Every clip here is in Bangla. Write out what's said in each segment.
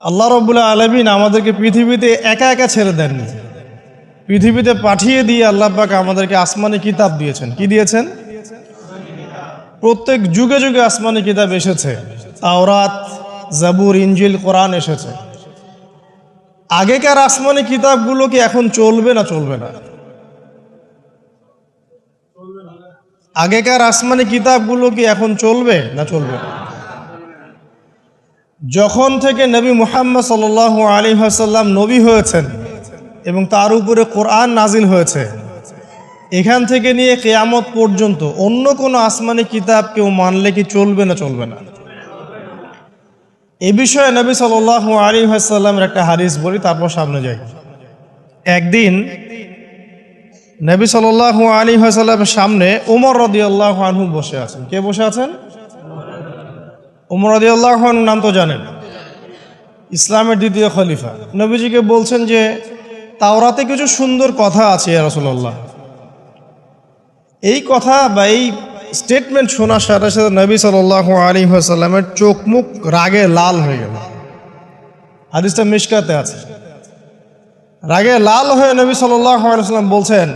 আল্লাহ রাব্বুল আলামিন আমাদেরকে পৃথিবীতে একা একা ছেড়ে দেননি। পৃথিবীতে পাঠিয়ে দিয়ে আল্লাহ পাক আমাদেরকে আসমানি কিতাব দিয়েছেন। কি দিয়েছেন? প্রত্যেক যুগে যুগে আসমানি কিতাব এসেছে। তাওরাত, জাবুর, ইনজিল, কোরআন এসেছে। আগেকার আসমানি কিতাবগুলো কি এখন চলবে না চলবে না? আগেকার আসমানি কিতাবগুলো কি এখন চলবে না চলবে না? যখন থেকে নবী মুহাম্মদ সাল্লাল্লাহু আলাইহি ওয়াসাল্লাম নবী হয়েছেন এবং তার উপরে কোরআন নাজিল হয়েছে, এখান থেকে নিয়ে কিয়ামত পর্যন্ত অন্য কোনো আসমানি কিতাব কেউ মানলে কি চলবে না চলবে না? এ বিষয়ে নবী সাল্লাল্লাহু আলাইহি ওয়াসাল্লামের একটা হাদিস বলি, তারপর সামনে যাই। একদিন নবী সাল্লাল্লাহু আলাইহি ওয়াসাল্লামের সামনে ওমর রাদিয়াল্লাহু আনহু বসে আছেন। কে বসে আছেন? ওমর রাদিয়াল্লাহু আনহু নাম তো জানেন, ইসলামের দ্বিতীয় খলিফা। নবীজিকে বলছেন যে তাওরাতে কিছু সুন্দর কথা আছে ইয়া রাসূলুল্লাহ। এই কথা বা এই স্টেটমেন্ট শোনার সাথে সাথে নবী সাল্লাল্লাহু আলাইহি ওয়াসাল্লামের চোখ মুখ রাগে লাল হয়ে গেল। হাদিসটা মিশকাতে আছে। রাগে লাল হয়ে নবী সাল্লাল্লাহু আলাইহি ওয়াসাল্লাম বলছেন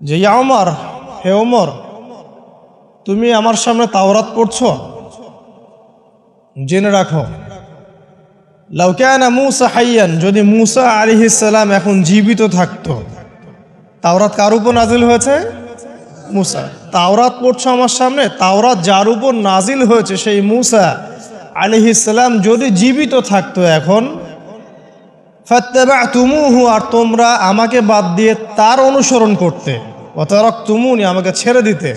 যে ইয়া ওমর, হে ওমর, তুমি আমার সামনে তাওরাত পড়ছো? জেনে রাখো, লাউ কানা মূসা হাইয়ান, যদি মূসা আলাইহিস সালাম এখন জীবিত থাকতো। তাওরাত কার উপর নাজিল হয়েছে? মূসা। তাওরাত পড়ছো আমার সামনে, তাওরাত যার উপর নাজিল হয়েছে সেই মূসা আলাইহিস সালাম যদি জীবিত থাকতো এখন, ফাত্তাবা'তুমুহু, আর তোমরা আমাকে বাদ দিয়ে তার অনুসরণ করতে, ওয়া তারাকতুমুনি, আমাকে ছেড়ে দিতে,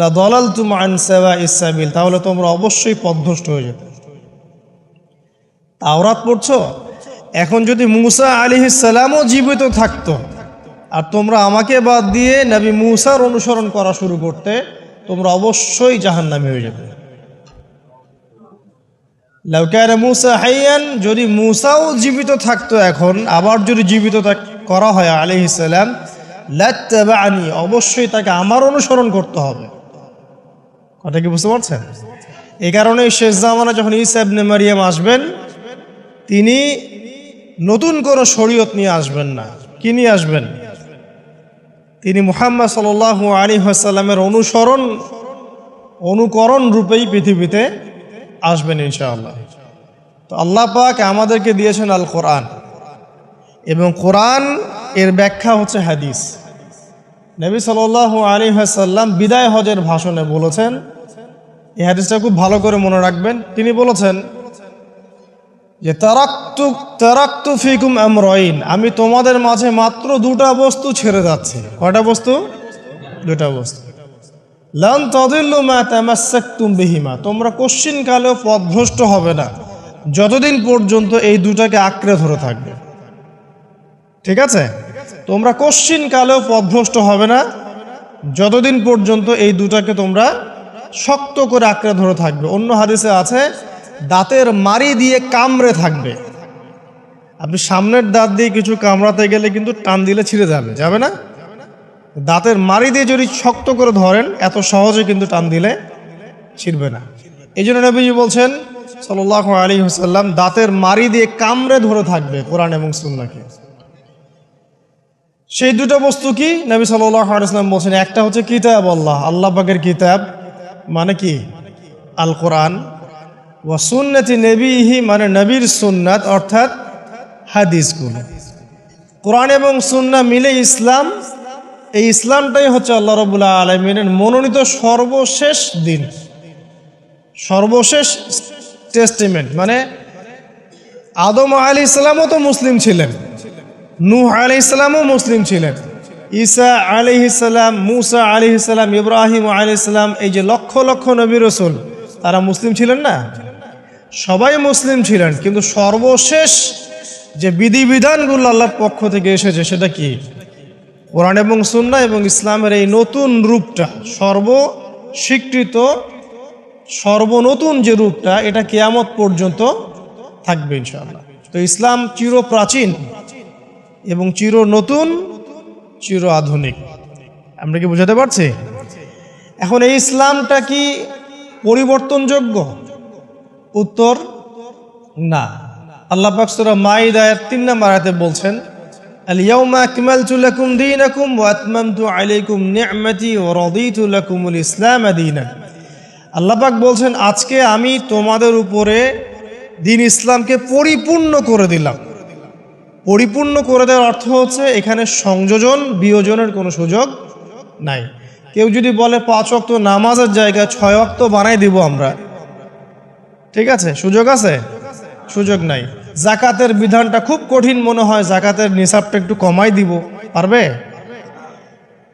লা দালালতুম আন সাওয়াইস সাবিল, তাহলে তোমরা অবশ্যই পথভ্রষ্ট হয়ে যেতে। তাওরাত পড়ছো, এখন যদি মূসা আলাইহিস সালামও জীবিত থাকতো আর তোমরা আমাকে বাদ দিয়ে নবী মূসার অনুসরণ করা শুরু করতে, তোমরা অবশ্যই জাহান্নামী হয়ে যেতে। লাউ কানা মূসা হাইয়ান, যদি মূসাও জীবিত থাকতো এখন, আবার যদি জীবিত করা হয় আলাইহিস সালাম, লাত্তাবা'নি, অবশ্যই তাকে আমার অনুসরণ করতে হবে। কথা কি বুঝতে পারছেন? এই কারণে শেষ জামানা যখন ঈসা ইবনে মারইয়াম আসবেন, তিনি নতুন কোনো শরীয়ত নিয়ে আসবেন না। কি নিয়ে আসবেন? তিনি মুহাম্মদ সাল্লাল্লাহু আলাইহি ওয়াসাল্লামের অনুকরণ রূপেই পৃথিবীতে আসবেন ইনশাআল্লাহ। তো আল্লাহ পাক আমাদেরকে দিয়েছেন আল কোরআন, এবং কোরআন এর ব্যাখ্যা হচ্ছে হাদিস। নবী সাল্লাল্লাহু আলাইহি ওয়াসাল্লাম বিদায় হজের ভাষণে বলেছেন, এই হাদিসটা খুব ভালো করে মনে রাখবেন। তিনি বলেছেন যে তারাকতু ফিকুম আমরাইন, আমি তোমাদের মাঝে মাত্র দুটা বস্তু ছেড়ে যাচ্ছি। কয়টা বস্তু? দুটা বস্তু। লান তাদিল্লু মা তামাসসাকতুম বিহিমা, তোমরা কোশ্চিনকালেও পথভ্রষ্ট হবে না যতদিন পর্যন্ত এই দুটাকে আঁকড়ে ধরে থাকবে। ঠিক আছে? তোমরা কোশ্চিনকালেও পথভ্রষ্ট হবে না যতদিন পর্যন্ত এই দুটাকে তোমরা শক্ত করে আঁকড়ে ধরে থাকবে। অন্য হাদিসে আছে দাঁতের মাড়ি দিয়ে কামড়ে থাকবে। আপনি সামনের দাঁত দিয়ে কিছু কামড়াতে গেলে কিন্তু টান দিলে ছিঁড়ে যাবে, যাবে না? দাঁতের মাড়ি দিয়ে যদি শক্ত করে ধরেন, এত সহজে কিন্তু টান দিলে ছিঁড়বে না। এই জন্য নবীজি বলছেন সাল্লাল্লাহু আলাইহি ওয়াসাল্লাম, দাঁতের মাড়ি দিয়ে কামড়ে ধরে থাকবে কোরআন এবং সুন্নাহকে। সেই দুটো বস্তু কি? নবী সাল্লাল্লাহু আলাইহি ওয়াসাল্লাম বলছেন, একটা হচ্ছে কিতাব আল্লাহ, আল্লাহ পাকের কিতাব মানে কি? আল কোরআন। ওয়া সুন্নতি নবীহি, মানে নবীর সুন্নাত, অর্থাৎ হাদিসগুলো। কোরআন এবং সুন্নাহ মিলে ইসলাম। এই ইসলামটাই হচ্ছে আল্লাহ রাব্বুল আলামিনের মনোনীত সর্বশেষ দিন, সর্বশেষ টেস্টিমেন্ট। মানে আদম আলাইহিস সালামও তো মুসলিম ছিলেন, নূহ আলাইহিস সালামও মুসলিম ছিলেন, ঈসা আলাইহিস সালাম, মূসা আলাইহিস সালাম, ইব্রাহিম আলাইহিস সালাম, এই যে লক্ষ লক্ষ নবী রাসূল, তারা মুসলিম ছিলেন না? সবাই মুসলিম ছিলেন, কিন্তু সর্বশেষ যে বিধিবিধানগুলো আল্লাহর পক্ষ থেকে এসেছে সেটা কি? কোরআন এবং সুন্নাহ এবং ইসলামের এই নতুন রূপটা, সর্বস্বীকৃত সর্বনতুন যে রূপটা, এটা কিয়ামত পর্যন্ত থাকবে ইনশাআল্লাহ। তো ইসলাম চির প্রাচীন এবং চির নতুন, চির আধুনিক। আমরা কি বুঝাতে পারছি? এখন এই ইসলামটা কি পরিবর্তনযোগ্য? উত্তর না, আল্লাহ পাক সূরা মাইদা 3 নম্বর আয়াতে বলছেন, আল ইয়াউমা আকমালতু লাকুম দীনাকুম ওয়া আতমামতু আলাইকুম নি'মাতি ওয়া রাদিতু লাকুমুল ইসলাম দীনান। আল্লাহ পাক বলছেন, আজকে আমি তোমাদের উপরে দ্বীন ইসলামকে পরিপূর্ণ করে দিলাম। পরিপূর্ণ করে দেওয়ার অর্থ হচ্ছে এখানে সংযোজন বিয়োজনের কোনো সুযোগ নাই। কেউ যদি বলে 5 ওয়াক্ত নামাজের জায়গায় 6 ওয়াক্ত বানাই দিব আমরা, ঠিক আছে, সুযোগ আছে? সুযোগ নাই। জাকাতের বিধানটা খুব কঠিন মনে হয়, জাকাতের নিসাবটা একটু কমাই দিব, পারবে?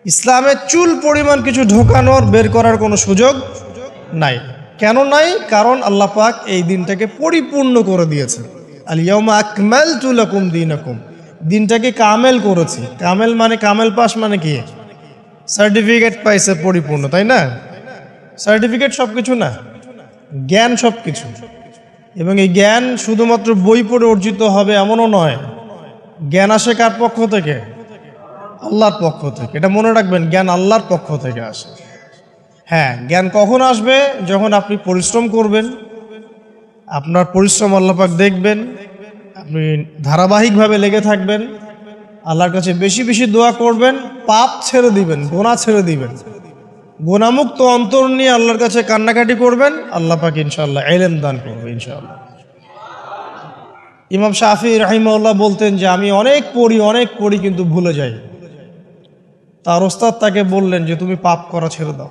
ইসলামের চুল পরিমাণ কিছু ঢোকানোর বের করার কোনো সুযোগ নাই। কেন নাই? কারণ আল্লাহ পাক এই দিনটাকে পরিপূর্ণ করে দিয়েছে। আল ইয়াউমা আকমালতু লাকুম দীনাকুম, দিনটাকে কামেল করেছি। কামেল মানে কামেল পাস মানে কি? সার্টিফিকেট পাইছে পরিপূর্ণ, তাই না? সার্টিফিকেট সব কিছু না, জ্ঞান সব কিছু। এবং এই জ্ঞান শুধুমাত্র বই পড়ে অর্জিত হবে এমনও নয়। জ্ঞান আসে কার পক্ষ থেকে? আল্লাহর পক্ষ থেকে। এটা মনে রাখবেন, জ্ঞান আল্লাহর পক্ষ থেকে আসে। হ্যাঁ, জ্ঞান কখন আসবে? যখন আপনি পরিশ্রম করবেন, আপনার পরিশ্রম আল্লাহ পাক দেখবেন, আপনি ধারাবাহিকভাবে লেগে থাকবেন, আল্লাহর কাছে বেশি বেশি দোয়া করবেন, পাপ ছেড়ে দিবেন, গুনাহ ছেড়ে দিবেন, গুনাহমুক্ত অন্তর নিয়ে আল্লাহর কাছে কান্নাকাটি করবেন, আল্লাহ পাক ইনশাআল্লাহ ইলম দান করবে ইনশাআল্লাহ। ইমাম শাফি রাহিমাহুল্লাহ বলতেন যে আমি অনেক পড়ি কিন্তু ভুলে যাই। তার ওস্তাদ তাকে বললেন যে তুমি পাপ করা ছেড়ে দাও,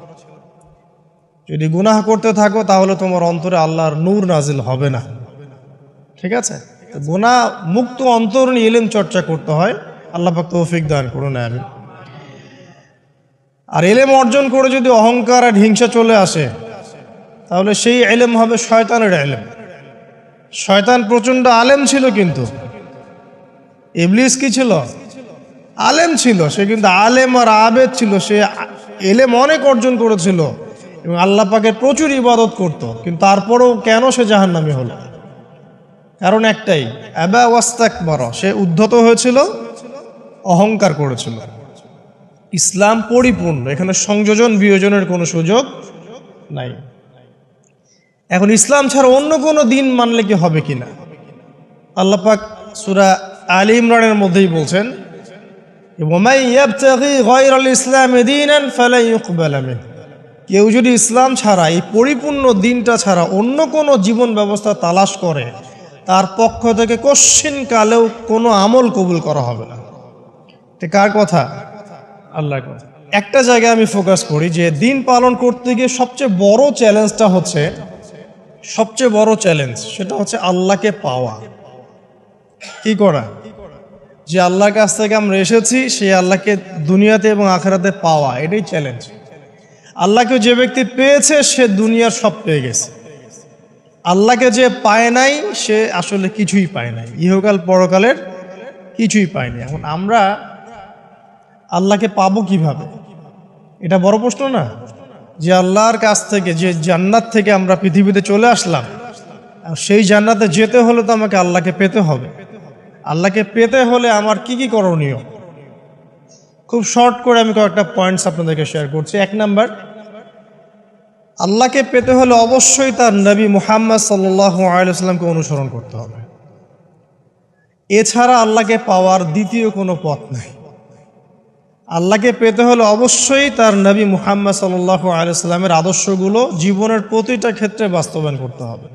যদি গুনাহ করতে থাকো তাহলে তোমার অন্তরে আল্লাহর নূর নাজিল হবে না, ঠিক আছে? তো গুনাহ মুক্ত অন্তর নিয়ে ইলম চর্চা করতে হয়। আল্লাহ পাক তৌফিক দান করুন, আমিন। আর ইলম অর্জন করে যদি অহংকার আর হিংসা চলে আসে, তাহলে সেই ইলম হবে শয়তানের ইলম। শয়তান প্রচণ্ড আলেম ছিল, কিন্তু ইবলিস কি ছিল? আলেম ছিল। সে কিন্তু আলেম আর আবেদ ছিল। সে ইলম অনেক অর্জন করেছিল এবং আল্লাহ পাকের প্রচুর ইবাদত করত, কিন্তু তারপরেও কেন সে জাহান্নামী হলো? কারণ একটাই, আবা ওয়াস্তাকবার, সে উদ্ধত হয়েছিল, অহংকার করেছিল। ইসলাম পরিপূর্ণ, এখানে সংযোজন বিয়োজনের কোনো সুযোগ নাই। এখন ইসলাম ছাড়া অন্য কোনো দিন মানলে কি হবে কিনা? আল্লাহ পাক সূরা আলী ইমরানের মধ্যেই বলছেন, ওয়ামান ইয়াবতাগি গায়রাল ইসলামি দীনান ফালা ইউকবালা মিনহু। কেউ যদি ইসলাম ছাড়া, এই পরিপূর্ণ দিনটা ছাড়া অন্য কোনো জীবন ব্যবস্থা তালাশ করে, তার পক্ষ থেকে কশ্চিন কালেও কোনো আমল কবুল করা হবে না। এটা কার কথা? আল্লাহর কথা। একটা জায়গায় আমি ফোকাস করি যে দিন পালন করতে গিয়ে সবচেয়ে বড় চ্যালেঞ্জটা হচ্ছে, সেটা হচ্ছে আল্লাহকে পাওয়া। কি করা? যে আল্লাহর কাছ থেকে আমরা এসেছি, সেই আল্লাহকে দুনিয়াতে এবং আখিরাতে পাওয়া, এটাই চ্যালেঞ্জ। আল্লাহকে যে ব্যক্তি পেয়েছে সে দুনিয়ার সব পেয়ে গেছে। আল্লাহকে যে পায় নাই সে আসলে কিছুই পায় নাই, ইহকাল পরকালের কিছুই পায়নি। এখন আমরা আল্লাহকে পাবো কিভাবে? এটা বড় প্রশ্ন না? যে আল্লাহর কাছ থেকে, যে জান্নাত থেকে আমরা পৃথিবীতে চলে আসলাম, সেই জান্নাতে যেতে হলে তো আমাকে আল্লাহকে পেতে হবে। আল্লাহকে পেতে হলে আমার কি কি করণীয়? খুব শর্ট করে আমি কয়েকটা পয়েন্টস আপনাদেরকে শেয়ার করছি। 1 নাম্বার, আল্লাহকে পেতে হলে অবশ্যই তার নবী মুহাম্মদ সাল্লাল্লাহু আলাইহি ওয়াসাল্লামকে অনুসরণ করতে হবে। এছাড়া আল্লাহকে পাওয়ার দ্বিতীয় কোনো পথ নাই। আল্লাহকে পেতে হলে অবশ্যই তার নবী মুহাম্মদ সাল্লাল্লাহু আলাইহি ওয়াসাল্লামের আদর্শগুলো জীবনের প্রতিটা ক্ষেত্রে বাস্তবায়ন করতে হবে।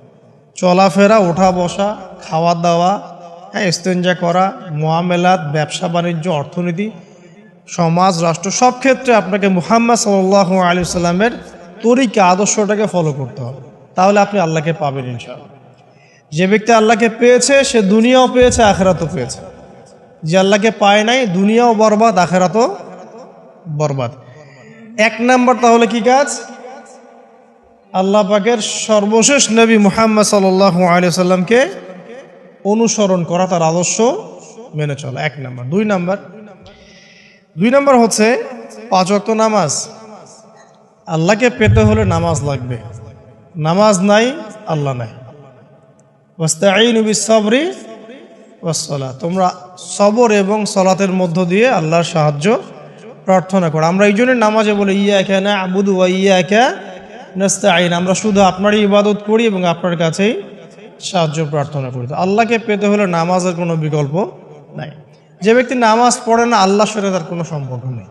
চলাফেরা, ওঠা বসা, খাওয়া দাওয়া, ইস্তেঞ্জা করা, মুআমালাত, ব্যবসা বাণিজ্য, অর্থনীতি, সমাজ, রাষ্ট্র, সব ক্ষেত্রে আপনাকে মুহাম্মদ সাল্লাল্লাহু আলাইহি ওয়াসাল্লামের তরিকা, আদর্শটাকে ফলো করতে হবে। তাহলে আপনি আল্লাহকে পাবেন ইনশাআল্লাহ। যে ব্যক্তি আল্লাহকে পেয়েছে সে দুনিয়াও পেয়েছে, আখিরাতও পেয়েছে। যে আল্লাহকে পায় নাই, দুনিয়াও বরবাদ, আখিরাতও বরবাদ। 1 নাম্বার তাহলে কি কাজ? আল্লাহ পাকের সর্বশেষ নবী মুহাম্মদ সাল্লাল্লাহু আলাইহি ওয়াসাল্লামকে অনুসরণ করা, তার আদর্শ মেনে চলা, 1 নাম্বার। 2 নাম্বার হচ্ছে 5 ওয়াক্ত নামাজ। আল্লাহকে পেতে হলে নামাজ লাগবে। নামাজ নাই, আল্লাহ নাই। ওয়াস্তাঈনু বিস-সাবরি ওয়াস-সালাত, তোমরা সবর এবং সালাতের মধ্য দিয়ে আল্লাহর সাহায্য প্রার্থনা করো। আমরা এই জন্য নামাজে বলি ইয়াকা না'বুদু ওয়া ইয়াকা নাস্তাঈন, আমরা শুধু আপনারই ইবাদত করি এবং আপনার কাছেই সাহায্য প্রার্থনা করি। তো আল্লাহকে পেতে হলে নামাজের কোনো বিকল্প নাই। যে ব্যক্তি নামাজ পড়ে না, আল্লাহর সাথে তার কোনো সম্পর্ক নেই,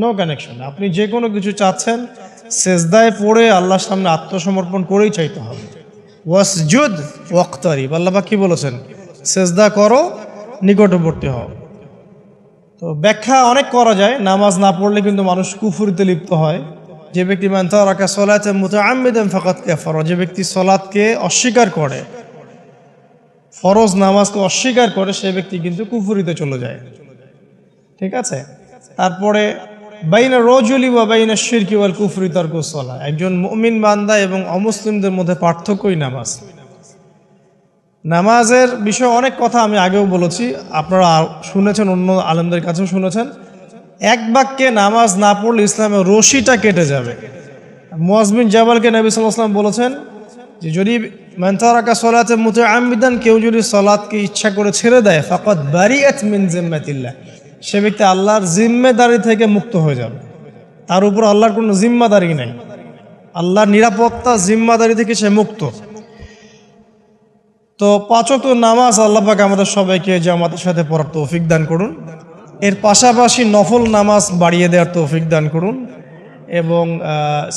নো কানেকশন। আপনি যে কোনো কিছু চাচ্ছেন, সেজদায় পড়ে আল্লাহর সামনে আত্মসমর্পণ করেই চাইতে হবে। ওয়াসজুদ ওয়াক্তারিব, আল্লাহ পাক কি বলেছেন? সেজদা করো, নিকটবর্তী হও। তো ব্যাখ্যা অনেক করা যায়। নামাজ না পড়লে কিন্তু মানুষ কুফরিতে লিপ্ত হয়। যে ব্যক্তি মান তারাকা সালাতান মুতাআম্মিদান ফাকাদ কাফারা, যে ব্যক্তি সালাতকে অস্বীকার করে, ফরজ নামাজকে অস্বীকার করে, সে ব্যক্তি কিন্তু কুফরিতে চলে যায়। ঠিক আছে। তারপরে বাইনা রজুলি ওয়া বাইনা শিরকি ওয়াল কুফরি তারকুস সালাহ, একজন মুমিন বান্দা এবং অমুসলিমদের মধ্যে পার্থক্যই নামাজ। নামাজের বিষয়ে অনেক কথা আমি আগেও বলেছি, আপনারা শুনেছেন, অন্য আলেমদের কাছেও শুনেছেন। এক বাক্যে নামাজ না পড়লে ইসলামের রশিটা কেটে যাবে। মুআয বিন জাবালকে নবী সাল্লাল্লাহু আলাইহি ওয়াসাল্লাম বলেছেন যে যদি মান তারাকা সালাতান মুতাআম্মিদান, কেউ যদি সালাতকে ইচ্ছা করে ছেড়ে দেয়, ফাকাদ বারিআত মিন জিম্মাতিল্লাহ, সে ব্যক্তি আল্লাহর জিম্মেদারি থেকে মুক্ত হয়ে যাবে। তার উপর আল্লাহর কোনো জিম্মাদারি নাই, আল্লাহর নিরাপত্তা জিম্মাদারি থেকে সে মুক্ত। তো 5 ওয়াক্ত নামাজ আল্লাহ পাক আমাদের সবাইকে জামাতের সাথে পড়ার তৌফিক দান করুন। এর পাশাপাশি নফল নামাজ বাড়িয়ে দেওয়ার তৌফিক দান করুন, এবং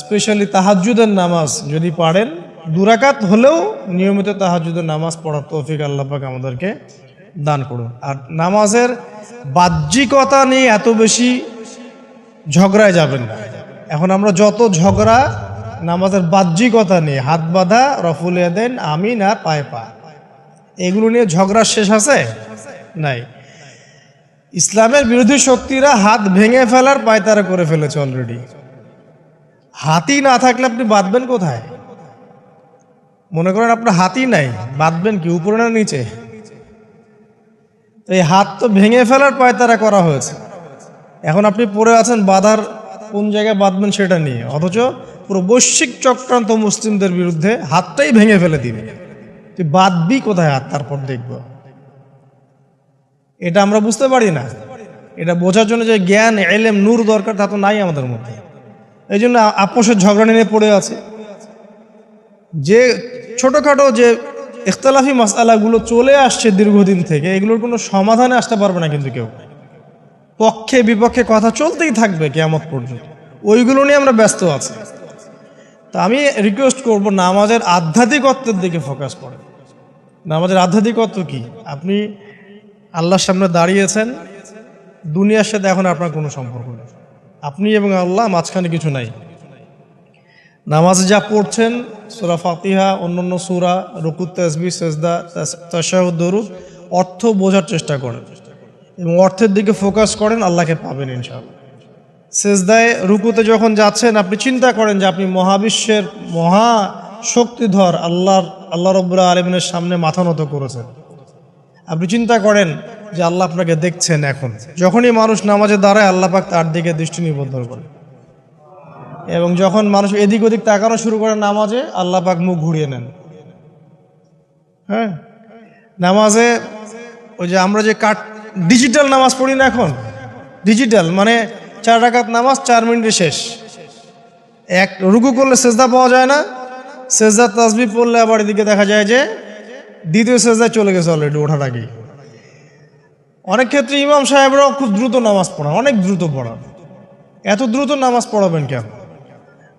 স্পেশালি তাহাজ্জুদের নামাজ যদি পারেন 2 রাকাত হলেও নিয়মিত তাহাজ্জুদের নামাজ পড়ার তৌফিক আল্লাহ পাক আমাদেরকে দান করুন। আর নামাজের বাহ্যিকতা নিয়ে এত বেশি ঝগড়ায় যাবেন না। এখন আমরা যত ঝগড়া নামাজের বাহ্যিকতা নিয়ে, হাত বাঁধা, রফুল ইয়াদাইন, আমিন আর পায়ে পা, এগুলো নিয়ে ঝগড়া শেষ আছে? নাই। ইসলামের বিরোধী শক্তিরা হাত ভেঙে ফেলার পায়তারা করে ফেলেছে অলরেডি। হাতই না থাকলে আপনি বাঁধবেন কোথায়? মনে করেন আপনার হাতই নাই, বাঁধবেন কি উপরে না নিচে? এই হাত তো ভেঙে ফেলার পায়তারা করা হয়েছে। এখন আপনি পড়ে আছেন বাঁধার কোন জায়গায় বাঁধবেন সেটা নিয়ে, অথচ পুরো বৈশ্বিক চক্রান্ত মুসলিমদের বিরুদ্ধে হাতটাই ভেঙে ফেলে দিবে। তুই বাঁধবি কোথায় হাত? তারপর দেখব। এটা আমরা বুঝতে পারি না। এটা বোঝার জন্য যে জ্ঞান, ইলম, নূর দরকার, তা তো নাই আমাদের মধ্যে। এই জন্য আপোষের ঝগড়া নিয়ে পড়ে আছে। যে ছোটোখাটো যে ইখতিলাফি মাসআলাগুলো চলে আসছে দীর্ঘদিন থেকে, এগুলোর কোনো সমাধানে আসতে পারবে না কিন্তু কেউ। পক্ষে বিপক্ষে কথা চলতেই থাকবে কিয়ামত পর্যন্ত, ওইগুলো নিয়ে আমরা ব্যস্ত আছি। তা আমি রিকোয়েস্ট করব, নামাজের আধ্যাত্মিকত্বের দিকে ফোকাস করেন। নামাজের আধ্যাত্মিকত্ব কি? আপনি আল্লাহর সামনে দাঁড়িয়েছেন, দুনিয়ার সাথে এখন আপনার কোনো সম্পর্ক নেই, আপনি এবং আল্লাহ, মাঝখানে কিছু নাই। নামাজে যা পড়ছেন, সূরা ফাতিহা, অন্যান্য সূরা, রুকু, তাসবিহ, সিজদা, তাশাহুদ, দরুদ, অর্থ বোঝার চেষ্টা করেন এবং অর্থের দিকে ফোকাস করেন, আল্লাহকে পাবেন ইনশাআল্লাহ। সিজদায়, রুকুতে যখন যাচ্ছেন, আপনি চিন্তা করেন যে আপনি মহাবিশ্বের মহা শক্তিধর আল্লাহ রাব্বুল আলামিনের সামনে মাথা নত করেছেন। আপনি চিন্তা করেন যে আল্লাহ আপনাকে দেখছেন। এখন যখনই মানুষ নামাজে দাঁড়ায়, আল্লাহ পাক তার দিকে দৃষ্টি নিবদ্ধ করে, এবং যখন মানুষ এদিক ওদিক তাকানো শুরু করে নামাজে, আল্লাহ পাক মুখ ঘুরিয়ে নেন। হ্যাঁ, নামাজে ওই যে আমরা যে ডিজিটাল নামাজ পড়ি না, এখন ডিজিটাল মানে 4 রাকাত নামাজ 4 মিনিটে শেষ। এক রুকু করলে সেজদা পাওয়া যায় না, সেজদা তাসবিহ পড়লে আবার এদিকে দেখা যায় যে দ্বিতীয় সেজদায় চলে গেছে অলরেডি ওঠার আগেই। অনেক ক্ষেত্রে ইমাম সাহেবরাও খুব দ্রুত নামাজ পড়ান, অনেক দ্রুত পড়ান। এত দ্রুত নামাজ পড়াবেন কেন?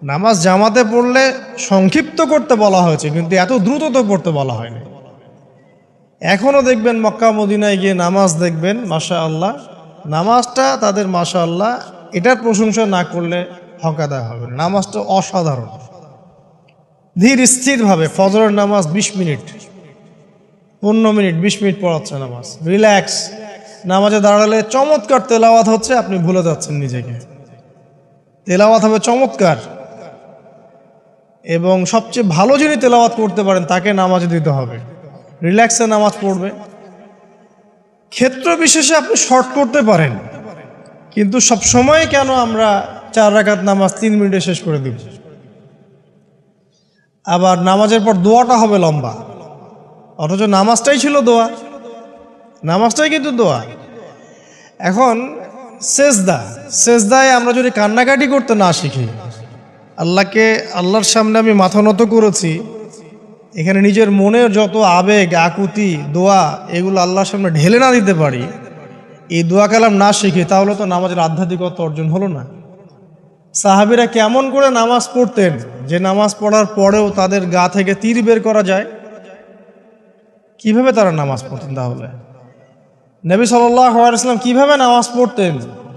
নামাজ জামাতে পড়লে সংক্ষিপ্ত করতে বলা হয়েছে, কিন্তু এত দ্রুত তো পড়তে বলা হয়নি। এখনও দেখবেন মক্কা মদিনায় গিয়ে নামাজ দেখবেন, মাশাআল্লাহ, নামাজটা তাদের মাশাআল্লাহ, এটার প্রশংসা না করলে হক আদায় হবে না। নামাজটা অসাধারণ, ধীর স্থিরভাবে। ফজরের নামাজ 20 মিনিট, 15 মিনিট, 20 মিনিট পড়াচ্ছে নামাজ, রিল্যাক্স। নামাজে দাঁড়ালে চমৎকার তেলাওয়াত হচ্ছে, আপনি ভুলে যাচ্ছেন নিজেকে। তেলাওয়াত হবে চমৎকার, এবং সবচেয়ে ভালো যিনি তেলাওয়াত করতে পারেন তাকে নামাজে দিতে হবে। রিল্যাক্সে নামাজ পড়বে। ক্ষেত্র বিশেষে আপনি শর্ট করতে পারেন, কিন্তু সব সময় কেন আমরা 4 রাকাত নামাজ 3 মিনিটে শেষ করে দিব? আবার নামাজের পর দোয়াটা হবে লম্বা, অথচ নামাজটাই ছিল দোয়া, নামাজটাই কিন্তু দোয়া। এখন সেজদায় আমরা যদি কান্নাকাটি করতে না শিখি, আল্লাহর সামনে আমি মাথা নত করেছি, এখানে নিজের মনের যত আবেগ আকুতি দোয়া এগুলো আল্লাহর সামনে ঢেলে না দিতে পারি, এই দোয়া কালাম না শিখি, তাহলে তো নামাজের আধ্যাত্মিকতা অর্জন হলো না। সাহাবীরা কেমন করে নামাজ পড়তেন যে নামাজ পড়ার পরেও তাদের গা থেকে তীর বের করা যায়? কিভাবে তারা নামাজ পড়তেন? তাহলে নবী সাল্লাল্লাহু আলাইহি ওয়াসাল্লাম কিভাবে নামাজ পড়তেন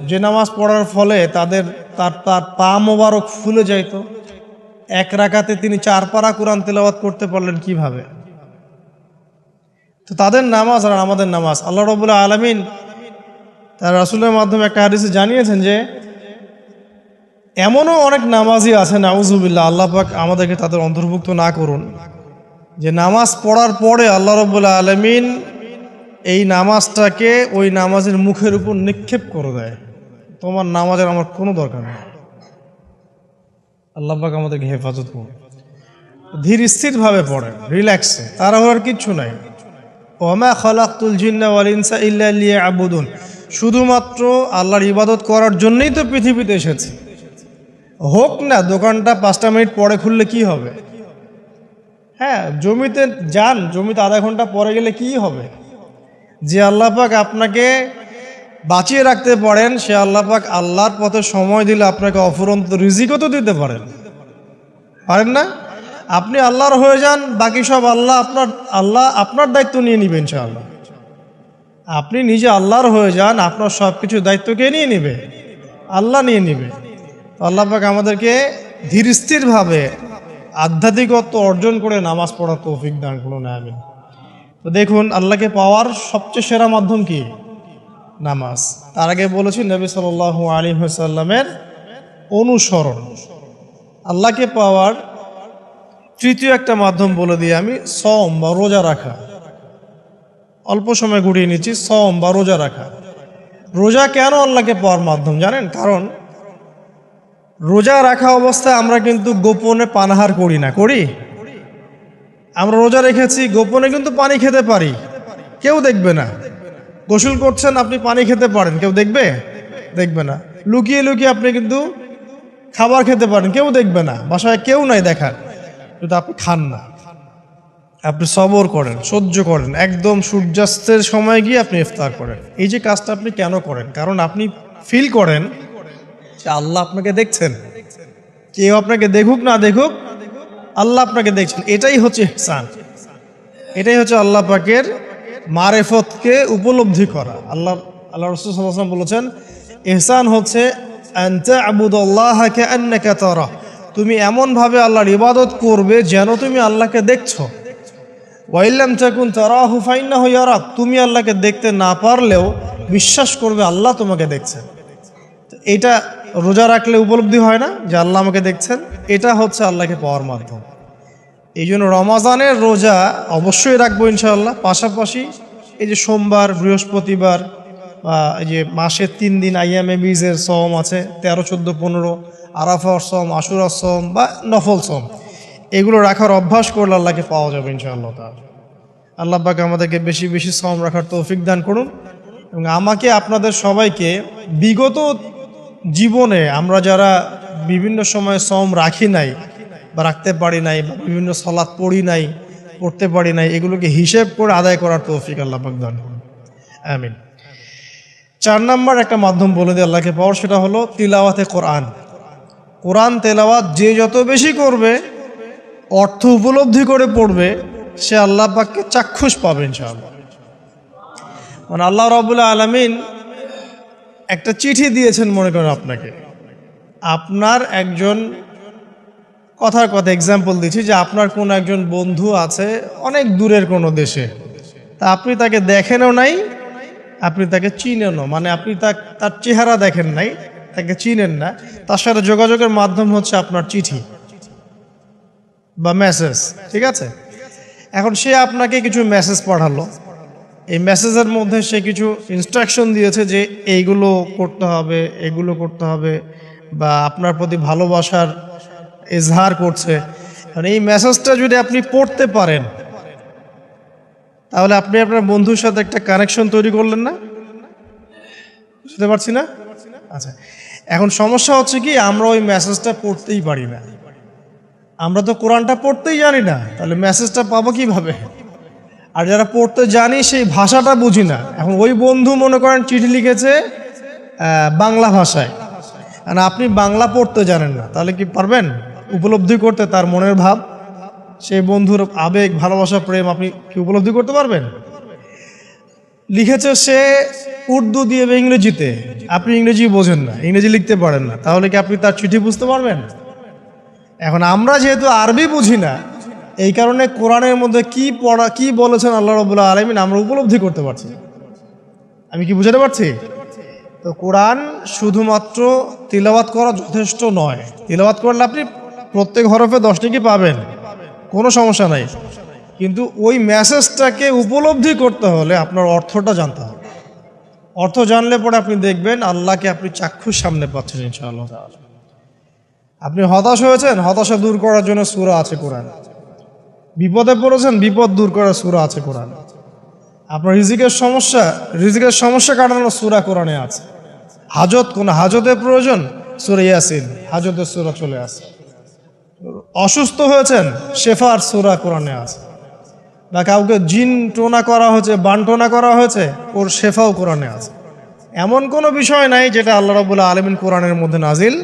যে নামাজ পড়ার ফলে তার পা মোবারক ফুলে যাইত? এক রাকাতে তিনি 4 পারা কোরআন তেলাওয়াত করতে পারলেন কিভাবে? তো তাদের নামাজ আর আমাদের নামাজ, আল্লাহ রাব্বুল আলামিন তার রাসূলের মাধ্যমে একটা হাদিসে জানিয়েছেন যে এমনও অনেক নামাজি আছে, নাউযুবিল্লাহ, আল্লাহ পাক আমাদেরকে তাদের অন্তর্ভুক্ত না করুন, যে নামাজ পড়ার পরে আল্লাহ রাব্বুল আলামিন এই নামাজটাকে ওই নামাজের মুখের উপর নিক্ষেপ করে দেয়, তোমার নামাজের আমার কোনো দরকার নেই। আল্লাহ পাক আমাদেরকে হেফাজত করুন। ধীর স্থিরভাবে পড়েন, রিল্যাক্সে, তাড়াহুড়ার কিচ্ছু নাই। ওমা খালাকতুল জিন্না ওয়াল ইনসা ইল্লা লিয়াবুদুন, শুধুমাত্র আল্লাহর ইবাদত করার জন্যই তো পৃথিবীতে এসেছি। হোক না দোকানটা 5টা মিনিট পরে খুললে কি হবে? হ্যাঁ, জমিতে যান, জমিতে আধা ঘন্টা পরে গেলে কি হবে? যে আল্লাহ পাক আপনাকে বাঁচিয়ে রাখতে পারেন, সে আল্লাহ পাক আল্লাহর পথে সময় দিলে আপনাকে অফুরন্ত রিজিকও তো দিতে পারেন না? আপনি আল্লাহর হয়ে যান, বাকি সব আল্লাহ আপনার দায়িত্ব নিয়ে নেবেন ইনশাআল্লাহ। আপনি নিজে আল্লাহর হয়ে যান, আপনার সব কিছু দায়িত্ব কে নিয়ে নেবে? আল্লাহ নিয়ে নেবে। আল্লাহ পাক আমাদেরকে ধীর স্থিরভাবে আধ্যাত্মিকত্ব অর্জন করে নামাজ পড়ার তৌফিক দান করুন, আমিন। তো দেখুন, আল্লাহকে পাওয়ার সবচেয়ে সেরা মাধ্যম কি? নামাজ। তার আগে বলেছি নবী সাল্লাল্লাহু আলাইহি ওয়াসাল্লামের অনুসরণ। আল্লাহকে পাওয়ার তৃতীয় একটা মাধ্যম বলে দিই আমি, সওম বা রোজা রাখা। অল্প সময় ঘুরিয়ে নিচ্ছি, সওম বা রোজা রাখা। রোজা কেন আল্লাহকে পাওয়ার মাধ্যম জানেন? কারণ রোজা রাখা অবস্থায় আমরা কিন্তু গোপনে পানাহার করি না, করি? আমরা রোজা রেখেছি, গোপনে কিন্তু পানি খেতে পারি, কেউ দেখবে না। গোসল করছেন, আপনি পানি খেতে পারেন, কেউ দেখবে না। লুকিয়ে লুকিয়ে আপনি কিন্তু খাবার খেতে পারেন, কেউ দেখবে না, বাসায় কেউ নাই দেখার, কিন্তু আপনি খান না। আপনি সবর করেন, সহ্য করেন, একদম সূর্যাস্তের সময় গিয়ে আপনি ইফতার করেন। এই যে কাজটা আপনি কেন করেন? কারণ আপনি ফিল করেন যে আল্লাহ আপনাকে দেখছেন। কেউ আপনাকে দেখুক না দেখুক, আল্লাহ আপনাকে দেখছেন। এটাই হচ্ছে ইহসান, এটাই হচ্ছে আল্লাহ পাকের মারেফতকে উপলব্ধি করা। আল্লাহ রাসূল সাল্লাল্লাহু আলাইহি ওয়াসাল্লাম বলেছেন, ইহসান হচ্ছে আন তা'বুদাল্লাহা কাআন্নাকা তারা, তুমি এমনভাবে আল্লাহর ইবাদত করবে যেন তুমি আল্লাহকে দেখছো। ওয়া ইল্লাম তাকুন তারাহু ফাইন্নাহু ইয়ারাক, তুমি আল্লাহকে দেখতে না পারলেও বিশ্বাস করবে আল্লাহ তোমাকে দেখছেন। এটা রোজা রাখলে উপলব্ধি হয় না যে আল্লাহ আমাকে দেখছেন? এটা হচ্ছে আল্লাহকে পাওয়ার মাধ্যম। এই জন্য রমাজানের রোজা অবশ্যই রাখবো ইনশাআল্লাহ। পাশাপাশি এই যে সোমবার, বৃহস্পতিবার, বা এই যে মাসের 3 দিন আইয়ামে বীজের সওম আছে, 13, 14, 15, আরাফার সওম, আশুরার সওম বা নফল সওম, এগুলো রাখার অভ্যাস করলে আল্লাহকে পাওয়া যাবে ইনশাআল্লাহ তাআলা। আল্লাহ পাক আমাদেরকে বেশি বেশি সওম রাখার তৌফিক দান করুন, এবং আমাকে আপনাদের সবাইকে বিগত জীবনে আমরা যারা বিভিন্ন সময় সওম রাখি নাই বা রাখতে পারি নাই, বা বিভিন্ন সালাত পড়তে পারি নাই, এগুলোকে হিসেব করে আদায় করার তৌফিক আল্লাহ পাক দান করুন, আমিন। 4 নম্বর একটা মাধ্যম বলে দিই আল্লাহকে পাওয়ার, সেটা হলো তিলাওয়াতে কোরআন। কোরআন তেলাওয়াত যে যত বেশি করবে, অর্থ উপলব্ধি করে পড়বে, সে আল্লাহ পাককে চাক্ষুষ পাবে ইনশাআল্লাহ। মানে আল্লাহ রাব্বুল আলামিন একটা চিঠি দিয়েছেন, মনে করেন আপনাকে, আপনার একজন কথার কথা এক্সাম্পল দিচ্ছি, যে আপনার কোনো একজন বন্ধু আছে অনেক দূরের কোনো দেশে, তা আপনি তাকে দেখেনও নাই, আপনি তাকে চিনেনও, মানে আপনি তার চেহারা দেখেন নাই, তাকে চিনেন না, তার সাথে যোগাযোগের মাধ্যম হচ্ছে আপনার চিঠি বা মেসেজ, ঠিক আছে? এখন সে আপনাকে কিছু মেসেজ পাঠালো, এই মেসেজের মধ্যে সে কিছু ইনস্ট্রাকশন দিয়েছে যে এইগুলো করতে হবে, এগুলো করতে হবে, বা আপনার প্রতি ভালোবাসার ইজহার করছে। কারণ এই মেসেজটা যদি আপনি পড়তে পারেন, তাহলে আপনি আপনার বন্ধুর সাথে একটা কানেকশন তৈরি করলেন না? বুঝতে পারছি না? আচ্ছা, এখন সমস্যা হচ্ছে কি, আমরা ওই মেসেজটা পড়তেই পারি না। আমরা তো কোরআনটা পড়তেই জানি না, তাহলে মেসেজটা পাবো কিভাবে? আর যারা পড়তে জানি সেই ভাষাটা বুঝি না। এখন ওই বন্ধু মনে করেন চিঠি লিখেছে বাংলা ভাষায়, আর আপনি বাংলা পড়তে জানেন না, তাহলে কি পারবেন উপলব্ধি করতে তার মনের ভাব, সেই বন্ধুর আবেগ, ভালোবাসা, প্রেম আপনি কি উপলব্ধি করতে পারবেন? লিখেছে সে উর্দু দিয়ে বা ইংরেজিতে, আপনি ইংরেজি বোঝেন না, ইংরেজি লিখতে পারেন না, তাহলে কি আপনি তার চিঠি বুঝতে পারবেন? এখন আমরা যেহেতু আরবি বুঝি না, এই কারণে কোরআনের মধ্যে কি বলেছেন আল্লাহ রাব্বুল আলামিন আমরা উপলব্ধি করতে পারছি। আমি কি বুঝাতে পারছি? তো কোরআন শুধুমাত্র তিলাওয়াত করা যথেষ্ট নয়। তিলাওয়াত করলে আপনি প্রত্যেক হরফে 10 নেকি পাবেন, কোনো সমস্যা নাই, কিন্তু ওই মেসেজটাকে উপলব্ধি করতে হলে আপনার অর্থটা জানতে হবে। অর্থ জানলে পরে আপনি দেখবেন আল্লাহকে আপনি চাক্ষুষ সামনে পাচ্ছেন ইনশাআল্লাহ। আপনি হতাশ হয়েছেন, হতাশা দূর করার জন্য সূরা আছে কোরআন। বিপদে পড়েছেন, বিপদ দূর করার সূরা আছে কোরআন। আপনার রিজিকের সমস্যা কাটানোর সূরা কোরআনে আছে। কোনো হাজতের প্রয়োজন, সূরা ইয়াসিন, হাজতের সূরা চলে আসে। অসুস্থ হয়েছেন, শেফার সূরা কোরআনে আছে। বা কাউকে জিন টোনা করা হয়েছে, বানটোনা করা হয়েছে, ওর শেফাও কোরআনে আছে। এমন কোনো বিষয় নাই যেটা আল্লাহ রাব্বুল আলামিন কোরআনের মধ্যে নাজিল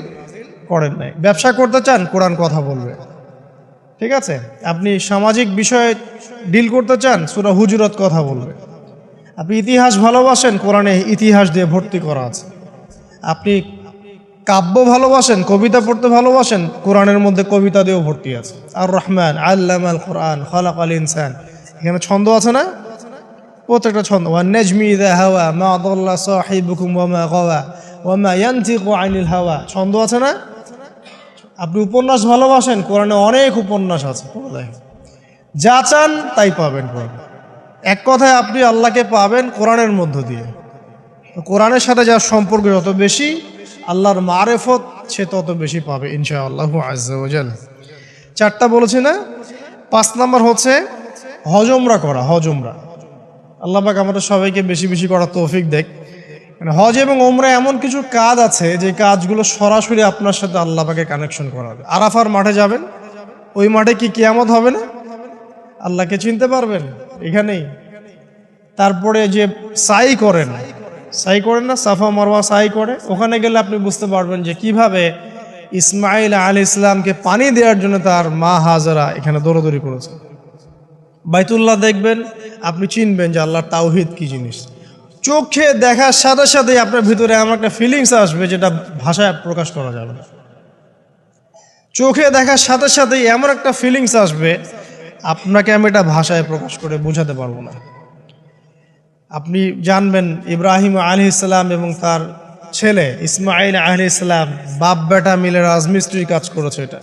করেন নাই। ব্যবসা করতে চান, কোরআন কথা বলবে, ঠিক আছে? আপনি সামাজিক বিষয়ে ডিল করতে চান, সূরা হুজুরাত কথা বলবে। আপনি ইতিহাস ভালোবাসেন, কোরআনে ইতিহাস দিয়ে ভর্তি করা আছে। আপনি কাব্য ভালোবাসেন, কবিতা পড়তে ভালোবাসেন, কোরআনের মধ্যে কবিতা দিয়েও ভর্তি আছে। আর রহমান আল্লামাল কোরআন খালাকাল ইনসান, এখানে ছন্দ আছে না? প্রত্যেকটা ছন্দ। ওয়ান নাজমি ইযা হাওয়া মা দাল্লা সাহিবুকুম ওয়া মা গাওয়া ওয়া মা ইয়ানতিকু আনিল হাওয়া, ছন্দ আছে না? আপনি উপন্যাস ভালোবাসেন, কোরআনে অনেক উপন্যাস আছে। যা চান তাই পাবেন কোরআনে। এক কথায় আপনি আল্লাহকে পাবেন কোরআনের মধ্য দিয়ে। কোরআনের সাথে যার সম্পর্ক যত বেশি, আল্লাহর মারেফত সে তত বেশি পাবে ইনশাআল্লাহ আজ্জা ওয়া জাল। 4টা বলেছি না? 5 নাম্বার হচ্ছে হজ উমরা করা। হজ উমরা আল্লাহ পাক আমাদের সবাইকে বেশি বেশি করার তৌফিক দেখ। মানে হজ এবং উমরা এমন কিছু কাজ আছে যে কাজগুলো সরাসরি আপনার সাথে আল্লাহ পাকে কানেকশন করাবে। আরাফার মাঠে যাবেন, ওই মাঠে কি কিয়ামত হবে না? আল্লাহকে চিনতে পারবেন এখানেই। তারপরে যে সাই করেন না, সাফা মারওয়া সাই করে, ওখানে গেলে আপনি বুঝতে পারবেন যে কিভাবে ইসমাইল আলাইহিস সালামকে পানি দেওয়ার জন্য তার মা হাজারা এখানে দৌড়াদৌড়ি করেছে। বাইতুল্লাহ দেখবেন, আপনি চিনবেন যে আল্লাহর তাওহীদ কি জিনিস। চোখে দেখার সাথে সাথে আপনার ভিতরে এমন একটা ফিলিংস আসবে যেটা ভাষায় প্রকাশ করা যাবে না। চোখে দেখার সাথে সাথেই এমন একটা ফিলিংস আসবে, আপনাকে আমি এটা ভাষায় প্রকাশ করে বোঝাতে পারবো না। আপনি জানবেন ইব্রাহিম আলাইহিস সালাম এবং তার ছেলে ইসমাইল আলাইহিস সালাম বাপ বেটা মিলে রাজমিস্ত্রির কাজ করেছে। এটা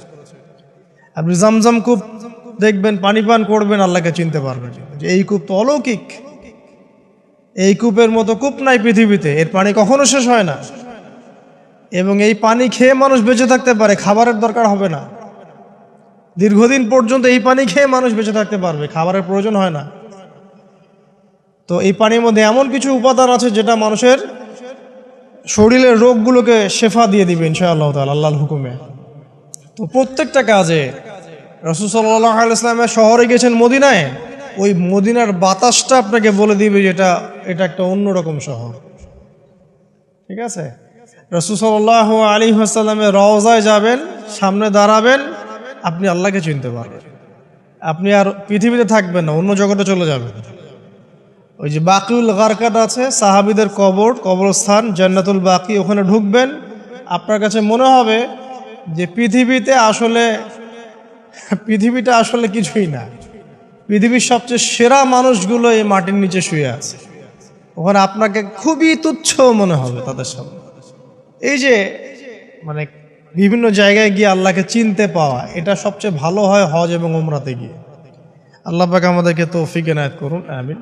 আপনি জামজাম কূপ দেখবেন, পানি পান করবেন, আল্লাহকে চিনতে পারবেন যে এই কূপ তো অলৌকিক। এই কূপের মতো কূপ নাই পৃথিবীতে, এর পানি কখনো শেষ হয় না, এবং এই পানি খেয়ে মানুষ বেঁচে থাকতে পারে, খাবারের দরকার হবে না। দীর্ঘদিন পর্যন্ত এই পানি খেয়ে মানুষ বেঁচে থাকতে পারবে, খাবারের প্রয়োজন হয় না। তো এই পানির মধ্যে এমন কিছু উপাদান আছে যেটা মানুষের শরীরের রোগগুলোকে শেফা দিয়ে দিবে ইনশাআল্লাহ তাআলা আল্লাহর হুকুমে। তো প্রত্যেকটা কাজে রাসূল সাল্লাল্লাহু আলাইহি ওয়াসাল্লাম শহরে গেছেন মদিনায়, ওই মদিনার বাতাসটা আপনাকে বলে দিবে যে এটা একটা অন্যরকম শহর, ঠিক আছে? রাসূল সাল্লাল্লাহু আলাইহি ওয়াসাল্লামের রওজায় যাবেন, সামনে দাঁড়াবেন, আপনি আল্লাহকে চিনতে পারবেন। আপনি আর পৃথিবীতে থাকবেন না, অন্য জগতে চলে যাবেন। ওই যে বাকিউল গারকাত আছে, সাহাবীদের কবরস্থান জান্নাতুল বাকি, ওখানে ঢুকবেন, আপনার কাছে মনে হবে যে পৃথিবীটা আসলে কিছুই না। পৃথিবীর সবচেয়ে সেরা মানুষগুলো এই মাটির নিচে শুয়ে আছে, ওখানে আপনাকে খুবই তুচ্ছ মনে হবে তাদের সামনে। এই যে মানে বিভিন্ন জায়গায় গিয়ে আল্লাহকে চিনতে পাওয়া, এটা সবচেয়ে ভালো হয় হজ এবং উমরাতে গিয়ে। আল্লাহ পাক আমাদেরকে তৌফিক এনায়েত করুন, আমিন।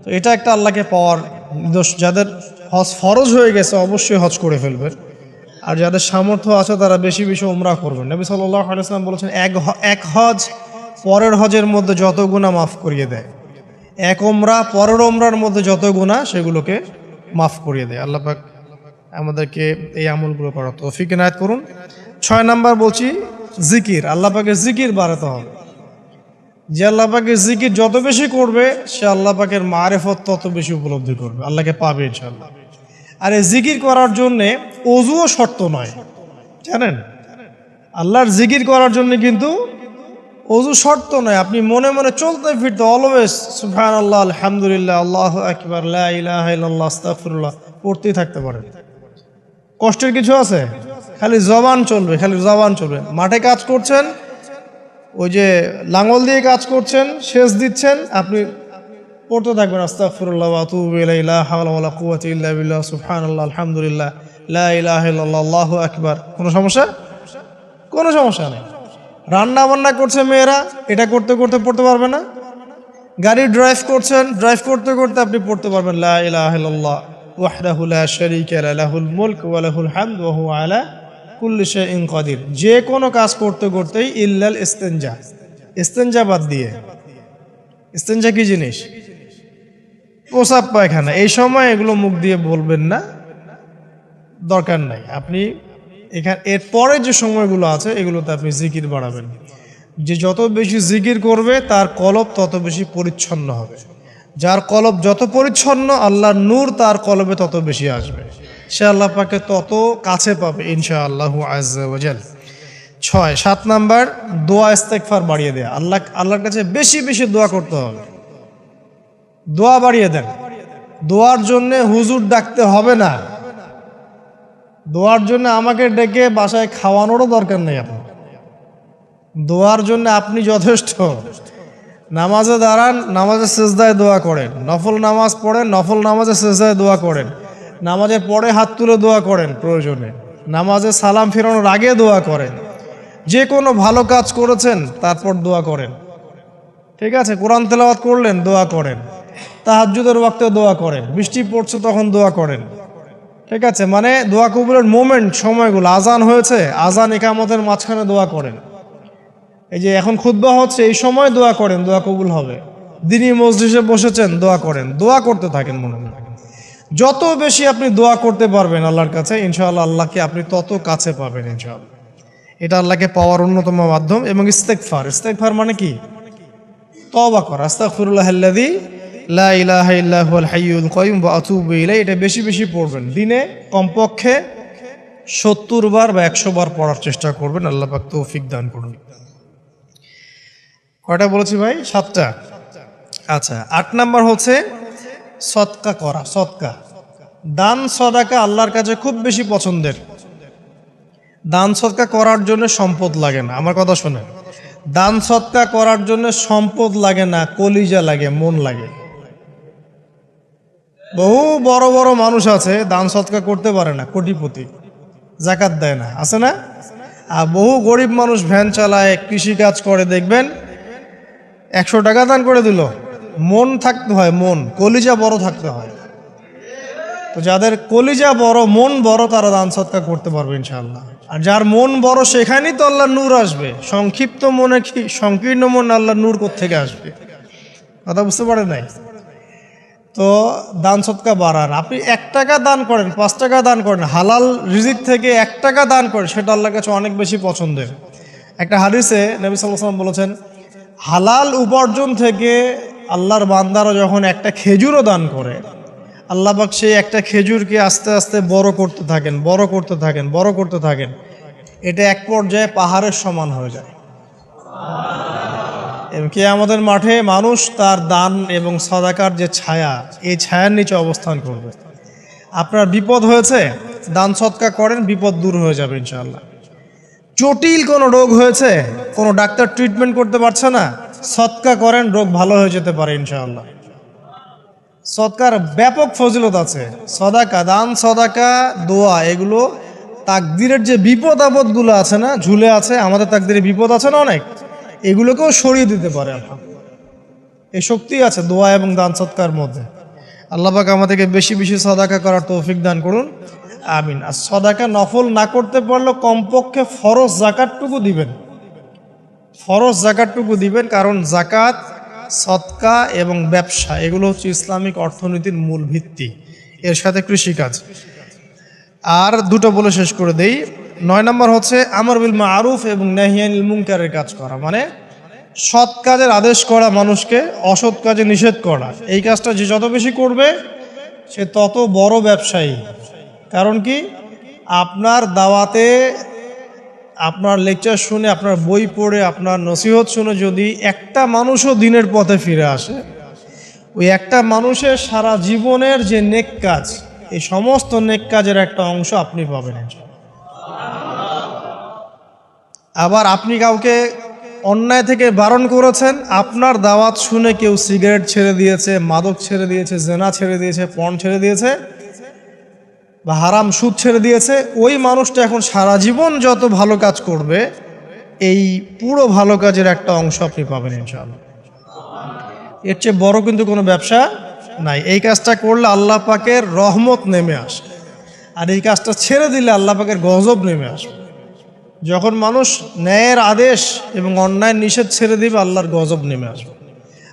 তো এটা একটা আল্লাহকে পাওয়ার নিদর্শন। যাদের হজ ফরজ হয়ে গেছে অবশ্যই হজ করে ফেলবেন, আর যাদের সামর্থ্য আছে তারা বেশি বেশি উমরা করবেন। নবী সাল্লাল্লাহু আলাইহি ওয়াসাল্লাম বলেছেন, এক হজ পরের হজের মধ্যে যত গুনাহ মাফ করিয়ে দেয়, এক উমরা পরের উমরার মধ্যে যত গুনাহ সেগুলোকে মাফ করিয়ে দেয়। আল্লাহ পাক আমাদেরকে এই আমলগুলো করার তৌফিক এনায়েত করুন। 6 নাম্বার বলছি জিকির, আল্লাহ পাকের জিকির বাড়াতে হবে। যে আল্লাহ পাকের জিকির যত বেশি করবে সে আল্লাহ পাকের মারেফত তত বেশি উপলব্ধি করবে, আল্লাহকে পাবে ইনশাআল্লাহ। আর এই জিকির করার জন্যে অজুও শর্ত নয়, জানেন? আল্লাহর জিকির করার জন্য কিন্তু অজু শর্ত নয়। আপনি মনে মনে চলতে ফিরতে অলওয়েজ সুবহানাল্লাহ, আলহামদুলিল্লাহ, আল্লাহু আকবার, লা ইলাহা ইল্লাল্লাহ, আস্তাগফিরুল্লাহ পড়তেই থাকতে পারেন। কষ্টের কিছু আছে? খালি জবান চলবে, খালি জবান চলবে। মাঠে কাজ করছেন, ওই যে লাঙল দিয়ে কাজ করছেন, সেচ দিচ্ছেন, আপনি পড়তে থাকবেন আস্তাগফিরুল্লাহ ওয়া আতুবু ইলাইহি, লা হাওলা ওয়ালা কুওয়াতা ইল্লা বিল্লাহ, সুবহানাল্লাহ, আলহামদুলিল্লাহ, লা ইলাহা ইল্লাল্লাহ, আল্লাহু আকবার। কোনো সমস্যা? কোনো সমস্যা নেই। রান্না বান্না করছে মেয়েরা, এটা করতে করতে পড়তে পারবে না? গাড়ি ড্রাইভ করছেন, ড্রাইভ করতে করতে আপনি পড়তে পারবেন লা ইলাহা ইল্লাল্লাহ ওয়াহদাহু লা শারীকা লাহু লাহুল মুলক ওয়া লাহুল হামদু ওয়া হুয়া আলা কুল্লি শাইইন কাদির। যে কোনো কাজ করতে করতেই ইল্লাল ইস্তিনজা, ইস্তিনজা বাদ দিয়ে। ইস্তিনজা কি জিনিস? প্রসাব পায়খানা। এই সময় এগুলো মুখ দিয়ে বলবেন না, দরকার নাই। আপনি এখানে এরপরে যে সময়গুলো আছে এগুলোতে আপনি জিকির বাড়াবেন। যে যত বেশি জিকির করবে তার কলব তত বেশি পরিচ্ছন্ন হবে। যার কলব যত পরিচ্ছন্ন আল্লাহর নূর তার কলবে তত বেশি আসবে, সে আল্লাহ পাকে তত কাছে পাবে ইনশাআল্লাহু আযজা ওয়া জাল। 7 নাম্বার, দোয়া ইস্তেগফার বাড়িয়ে দেয়া। আল্লাহর কাছে বেশি বেশি দোয়া করতে হবে। দোয়া বাড়িয়ে দেন। দোয়ার জন্য হুজুর ডাকতে হবে না, দোয়ার জন্য আমাকে ডেকে বাসায় খাওয়ানোরও দরকার নেই। আপনার দোয়ার জন্য আপনি যথেষ্ট। নামাজে দাঁড়ান, নামাজে সেজদায় দোয়া করেন। নফল নামাজ পড়েন, নফল নামাজে সেজদায় দোয়া করেন। নামাজের পরে হাত তুলে দোয়া করেন প্রয়োজনে। নামাজে সালাম ফেরানোর আগে দোয়া করেন। যে কোনো ভালো কাজ করেছেন তারপর দোয়া করেন, ঠিক আছে? কোরআন তেলাওয়াত করলেন, দোয়া করেন। তাহাজ্জুদের ওয়াক্তে দোয়া করেন। বৃষ্টি পড়ছে তখন দোয়া করেন, ঠিক আছে? মানে দোয়া কবুলের মোমেন্ট, সময়গুলো, আজান হয়েছে, আজান ইকামতের মাঝখানে দোয়া করেন। এই যে এখন খুতবা হচ্ছে, এই সময় দোয়া করেন, দোয়া কবুল হবে। দিনী মজলিসে বসেছেন, দোয়া করেন। দোয়া করতে থাকেন মনে মনে। যত বেশি আপনি দোয়া করতে পারবেন আল্লাহর কাছে, ইনশাআল্লাহ আল্লাহকে আপনি তত কাছে পাবেন ইনশাআল্লাহ। এটা আল্লাহকে পাওয়ার অন্যতম মাধ্যম। এবং ইস্তেগফার, ইস্তেগফার মানে কি? তওবা করা। আস্তাগফিরুল্লাহাল্লাযী লা ইলাহা ইল্লা হুয়াল হাইয়ুল কাইয়ুম ওয়া আতুবু ইলাইহি। এটা বেশি বেশি পড়বেন। দিনে কমপক্ষে 70 বার বা 100 বার পড়ার চেষ্টা করবেন। আল্লাহ পাক তৌফিক দান করুন। কয়টা বলেছি ভাই? 7টা। আচ্ছা, 8 নাম্বার হচ্ছে সদকা করা। সদকা, দান সদাকা আল্লাহর কাছে খুব বেশি পছন্দের। দান সদকা করার জন্য সম্পদ লাগে না। আমার কথা শোনেন, দান সদকা করার জন্য সম্পদ লাগে না, কলিজা লাগে, মন লাগে। বহু বড় বড় মানুষ আছে দান সদকা করতে পারে না, কোটিপতি, যাকাত দেয় না, আছে না? আর বহু গরিব মানুষ ভ্যান চালায়, কৃষিকাজ করে, দেখবেন 100 টাকা দান করে দিল। মন থাকতে হয়, মন, কলিজা বড় থাকতে হয়। তো যাদের কলিজা বড়, মন বড়, তারা দান সদকা করতে পারবে ইনশাআল্লাহ। আর যার মন বড় সেখানেই তো আল্লাহর নূর আসবে। সংক্ষিপ্ত মনে কি, সংকীর্ণ মনে আল্লাহর নূর কোত্থেকে আসবে? কথা বুঝতে পারে নাই? তো দান সদকা বাড়ান। আপনি 1 টাকা দান করেন, 5 টাকা দান করেন, হালাল রিজিক থেকে 1 টাকা দান করেন, সেটা আল্লাহর কাছে অনেক বেশি পছন্দের। একটা হাদিসে নবী সাল্লাল্লাহু আলাইহি ওয়াসাল্লাম বলেছেন, হালাল উপার্জন থেকে আল্লাহর বান্দারা যখন একটা খেজুরও দান করে, আল্লাহ পাক সেই একটা খেজুরকে আস্তে আস্তে বড় করতে থাকেন, বড় করতে থাকেন, বড় করতে থাকেন। এটা এক পর্যায়ে পাহাড়ের সমান হয়ে যায়। কিয়ামতের মাঠে মানুষ তার দান এবং সাদাকার যে ছায়া, এই ছায়ার নিচে অবস্থান করবে। আপনার বিপদ হয়েছে, দান সদকা করেন, বিপদ দূর হয়ে যাবে ইনশাআল্লাহ। জটিল কোনো রোগ হয়েছে, কোনো ডাক্তার ট্রিটমেন্ট করতে পারছে না, সদকা করেন, রোগ ভালো হয়ে যেতে পারে ইনশাআল্লাহ। সদকার ব্যাপক ফজিলত আছে। সদাকা, দান সদাকা, দোয়া, এগুলো তাকদিরের যে বিপদ আপদগুলো আছে না, ঝুলে আছে, আমাদের তাকদিরে বিপদ আছে না অনেক, এগুলোকেও সরিয়ে দিতে পারে। এই শক্তি আছে দোয়া এবং দান সদকার মধ্যে। আল্লাহ পাক আমাদেরকে বেশি বেশি সদাকা করার তৌফিক দান করুন, আমিন। আর সদাকা নফল না করতে পারলে কমপক্ষে ফরজ জাকাতটুকু দিবেন, ফরজ জাকাতটুকু দিবেন। কারণ জাকাত, সদকা এবং ব্যবসা এগুলো হচ্ছে ইসলামিক অর্থনীতির মূল ভিত্তি, এর সাথে কৃষিকাজ। আর দুটো বলে শেষ করে দেই। 9 নম্বর হচ্ছে আমর বিল মারুফ এবং নাহি আনিল মুনকারের কাজ করা, মানে সৎ কাজের আদেশ করা, মানুষকে অসৎ কাজে নিষেধ করা। এই কাজটা যে যত বেশি করবে সে তত বড় ব্যবসায়ী। কারণ কি, আপনার দাওয়াতে, আপনার লেকচার শুনে, আপনার বই পড়ে, আপনার নসিহত শুনে যদি একটা মানুষও দিনের পথে ফিরে আসে, ওই একটা মানুষের সারা জীবনের যে নেক কাজ, এই সমস্ত নেক কাজের একটা অংশ আপনি পাবেন। আবার আপনি কাউকে অন্যায় থেকে বারণ করেছেন, আপনার দাওয়াত শুনে কেউ সিগারেট ছেড়ে দিয়েছে, মাদক ছেড়ে দিয়েছে, জেনা ছেড়ে দিয়েছে, পর্ন ছেড়ে দিয়েছে বা হারাম সুদ ছেড়ে দিয়েছে, ওই মানুষটা এখন সারা জীবন যত ভালো কাজ করবে এই পুরো ভালো কাজের একটা অংশ আপনি পাবেন ইনশাআল্লাহ। এর চেয়ে বড় কিন্তু কোনো ব্যবসা নাই। এই কাজটা করলে আল্লাহ পাকের রহমত নেমে আসে, আর এই কাজটা ছেড়ে দিলে আল্লাহ পাকের গজব নেমে আসে। যখন মানুষ ন্যায়ের আদেশ এবং অন্যায়ের নিষেধ ছেড়ে দিবে, আল্লাহর গজব নেমে আসবে।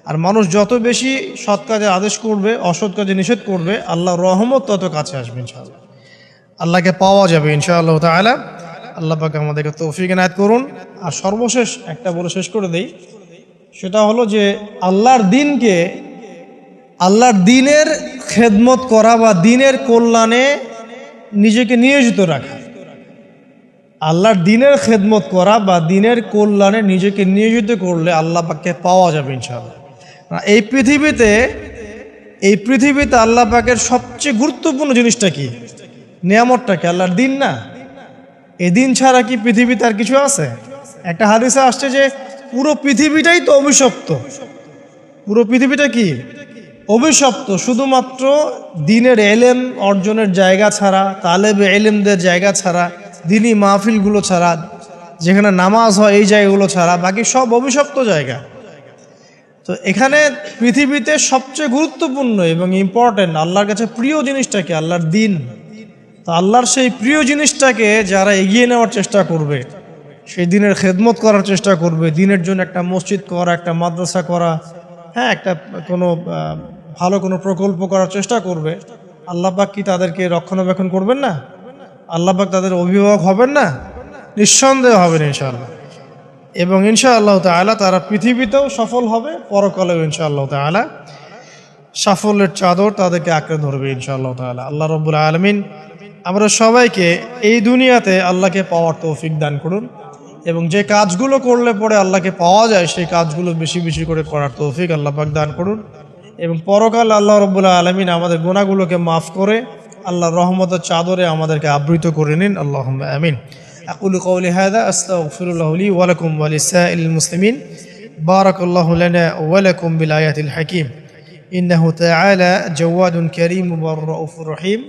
আর মানুষ যত বেশি সৎ কাজের আদেশ করবে, অসৎ কাজে নিষেধ করবে, আল্লাহর রহমত তত কাছে আসবে ইনশাআল্লাহ, আল্লাহকে পাওয়া যাবে ইনশাআল্লাহ তাআলা। আল্লাহ পাক আমাদেরকে তৌফিক এনায়েত করুন। আর সর্বশেষ একটা বলে শেষ করে দেই, সেটা হলো যে আল্লাহর দিনের খেদমত করা বা দিনের কল্যাণে নিজেকে নিয়োজিত রাখা। আল্লাহর দিনের খেদমত করা বা দিনের কল্যাণে নিজেকে নিয়োজিত করলে আল্লাহ পাককে পাওয়া যাবে ইনশাআল্লাহ। এই পৃথিবীতে আল্লাহ পাকের সবচেয়ে গুরুত্বপূর্ণ জিনিসটা কি, নিয়ামতটা কি? আল্লাহর দিন না? এই দিন ছাড়া কি পৃথিবীতে আর কিছু আছে? একটা হাদিসে আসছে যে পুরো পৃথিবীটাই তো অভিশপ্ত। পুরো পৃথিবীটা কি অভিশপ্ত, শুধুমাত্র দিনের এলেম অর্জনের জায়গা ছাড়া, তালেবে এলেমদের জায়গা ছাড়া, দিনী মাহফিলগুলো ছাড়া, যেখানে নামাজ হয় এই জায়গাগুলো ছাড়া, বাকি সব অভিশপ্ত জায়গা। তো এখানে পৃথিবীতে সবচেয়ে গুরুত্বপূর্ণ এবং ইম্পর্টেন্ট, আল্লাহর কাছে প্রিয় জিনিসটা কি? আল্লাহর দিন। তো আল্লাহর সেই প্রিয় জিনিসটাকে যারা এগিয়ে নেওয়ার চেষ্টা করবে, সেই দিনের খেদমত করার চেষ্টা করবে, দিনের জন্য একটা মসজিদ করা, একটা মাদ্রাসা করা, হ্যাঁ, একটা কোনো ভালো কোনো প্রকল্প করার চেষ্টা করবে, আল্লাহ পাক কি তাদেরকে রক্ষণাবেক্ষণ করবেন না? আল্লাহ পাক তাদের অভিভাবক হবেন না? নিঃসন্দেহ হবেন ইনশাআল্লাহ। এবং ইনশাআল্লাহ তাআলা তারা পৃথিবীতেও সফল হবে, পরকালেও ইনশাআল্লাহ তাআলা সাফল্যের চাদর তাদেরকে আঁকড়ে ধরবে ইনশাআল্লাহ তাআলা। আল্লাহ রাব্বুল আলামিন আমরা সবাইকে এই দুনিয়াতে আল্লাহকে পাওয়ার তৌফিক দান করুন, এবং যে কাজগুলো করলে পরে আল্লাহকে পাওয়া যায় সেই কাজগুলো বেশি বেশি করে করার তৌফিক আল্লাহ পাক দান করুন, এবং পরকাল আল্লাহ রাব্বুল আলামিন আমাদের গুনাহগুলোকে মাফ করে আল্লাহর রহমতের চাদরে আমাদেরকে আবৃত করে নিন। আল্লাহুম্মা আমিন। আকুলু কওলি হাযা আস্তাগফিরুল্লাহ লি ওয়া লাকুম ওয়া লিসাইরিল মুসলিমিন। বারাকাল্লাহু লানা ওয়া লাকুম বিল আয়াতিল হাকীম। ইন্নাহু তাআলা জাওয়াদুন কারীম ওয়া রাউফুর রহিম।